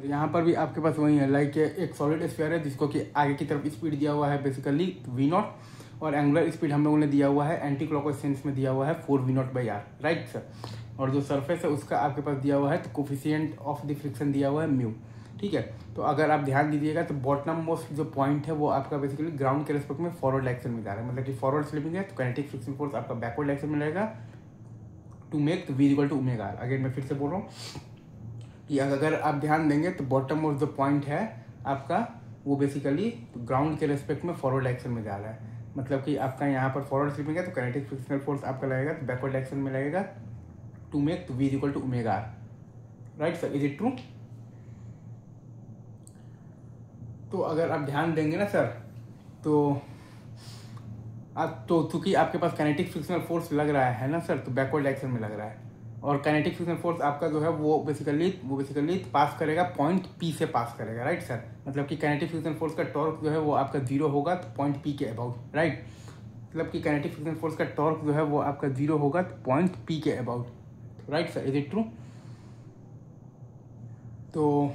यहाँ पर भी आपके पास वही है, लाइक एक सॉलिड स्फीयर है जिसको कि आगे की तरफ स्पीड दिया हुआ है बेसिकली v0, और एंगुलर स्पीड हम लोगों ने दिया हुआ है एंटी क्लॉकवाइज सेंस में दिया हुआ है 4v0/r, राइट सर। और जो सरफेस है उसका आपके पास दिया हुआ है तो कोफिशिएंट ऑफ द फ्रिक्शन दिया हुआ है म्यू, ठीक है। तो अगर आप ध्यान दीजिएगा तो बॉटम मोस्ट जो पॉइंट है वो आपका बेसिकली ग्राउंड के रेस्पेक्ट में फॉरवर्ड डायरेक्शन में जा रहा है, मतलब कि फॉरवर्ड स्लिपिंग है तो काइनेटिक फ्रिक्शन फोर्स आपका बैकवर्ड डायरेक्शन में रहेगा to make v equal to omega r। Again मैं फिर से बोल रहा हूँ कि अगर आप ध्यान देंगे तो बॉटम मोस्ट जो पॉइंट है आपका वो बेसिकली ग्राउंड के रेस्पेक्ट में फॉरवर्ड डायरेक्शन में जा रहा है, मतलब कि आपका यहाँ पर फॉरवर्ड स्लिपिंग है तो काइनेटिक फ्रिक्शनल फोर्स आपका लगेगा तो बैकवर्ड डायरेक्शन में लगेगा to make v equal to omega r, right sir. Is it true? तो अगर आप ध्यान देंगे ना सर तो आप तो चूंकि आपके पास काइनेटिक फ्रिक्शनल फोर्स लग रहा है ना सर, तो बैकवर्ड डायरेक्शन में लग रहा है, और काइनेटिक फ्रिक्शनल फोर्स आपका जो है वो बेसिकली पास करेगा पॉइंट पी से पास करेगा, राइट सर। मतलब कि काइनेटिक फ्रिक्शनल फोर्स का टॉर्क जो है वो आपका 0 होगा तो पॉइंट पी के अबाउट, राइट। मतलब कि काइनेटिक फ्रिक्शनल फोर्स का टॉर्क जो है वो आपका 0 होगा तो पॉइंट पी के about, right sir. Is it true? तो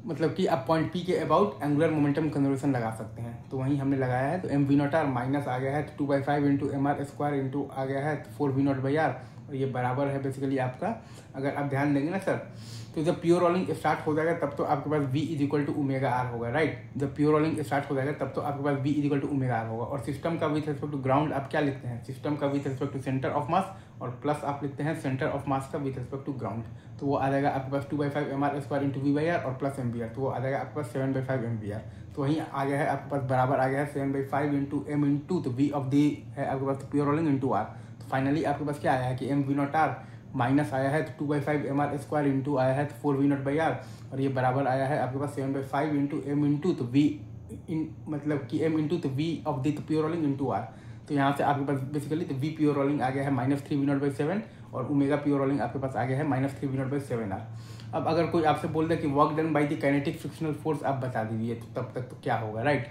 मतलब कि आप पॉइंट पी के अबाउट एंगुलर मोमेंटम कंजर्वेशन लगा सकते हैं, तो वहीं हमने लगाया है। तो mv0r माइनस आ गया है तो 2/5 इंटू mr² इंटू आ गया है तो 4v0/r, और ये बराबर है बेसिकली आपका। अगर आप ध्यान देंगे ना सर तो जब प्योर रोलिंग स्टार्ट हो जाएगा तब तो आपके पास v is equal to omega r होगा, राइट। जब प्योर रोलिंग स्टार्ट हो जाएगा तब तो आपके पास v is equal to omega r होगा। और सिस्टम का विथ रिस्पेक्ट टू ग्राउंड आप क्या लिखते हैं? सिस्टम का with respect to centre of mass, और प्लस आप लिखते हैं सेंटर ऑफ मास का विथ रिस्पेक्ट टू ग्राउंड। तो वो आ जाएगा आपके पास 2/5 mr² इंटू v/r और प्लस mvr, तो वो आ जाएगा आपके पास 7/5 mvr। तो वहीं आ गया है आपके पास बराबर आ गया है 7/5 इंटू m इंटू तो v ऑफ दी है आपके पास प्योर रोलिंग इंटू r। तो फाइनली आपके पास क्या आया है कि mv0r माइनस आया है तो 2/5 mr² इंटू आया है तो 4v0/r, और ये बराबर आया है आपके पास 7/5 इंटू m इंटू तो v मतलब कि m इंटू तो v of the pure rolling into r। तो यहाँ से आपके पास बेसिकली तो v प्योर रोलिंग आ गया है -3v0/7, और ओमेगा प्योर रोलिंग आपके पास आ गया है -3v0/7r। अब अगर कोई आपसे बोल दे कि work done by the kinetic frictional force आप बता दीजिए, तो तब तक तो क्या होगा, राइट।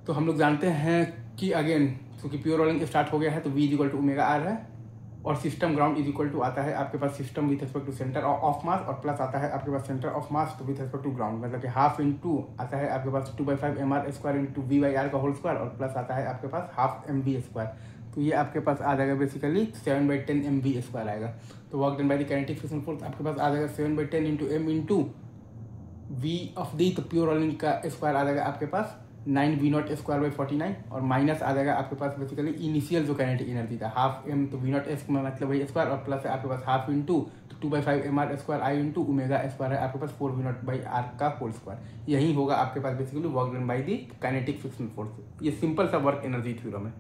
तो हम लोग जानते हैं कि अगेन क्योंकि प्योर रोलिंग स्टार्ट हो गया है तो v equal to omega r है, और system ground is equal to आता है आपके पास system with respect to centre of mass, और प्लस आता है आपके पास सेंटर ऑफ मास तो विथ रिस्पेक्ट टू ग्राउंड, मतलब कि हाफ इंटू आता है आपके पास 2/5 mr² इंटू v/r का होल स्क्वायर, और प्लस आता है आपके पास हाफ mv²। तो ये आपके पास आ जाएगा बेसिकली 7/10 mv² आएगा। तो work done by the kinetic friction force आपके पास आ जाएगा 7/10 into m into v of the तो प्योर रोलिंग का स्क्वायर आ जाएगा आपके पास 9v0²/49, और माइनस आ जाएगा आपके पास बेसिकली इनिशियल जो काइनेटिक एनर्जी था हाफ m तो v0s में मतलब वही स्क्वायर, और प्लस है आपके पास हाफ इंटू तो 2/5 mr² i into omega square है आपके पास 4v0/r का होल स्क्वायर। यही होगा आपके पास basically work done by the kinetic friction force. ये सिंपल सा वर्क एनर्जी थ्योरम है।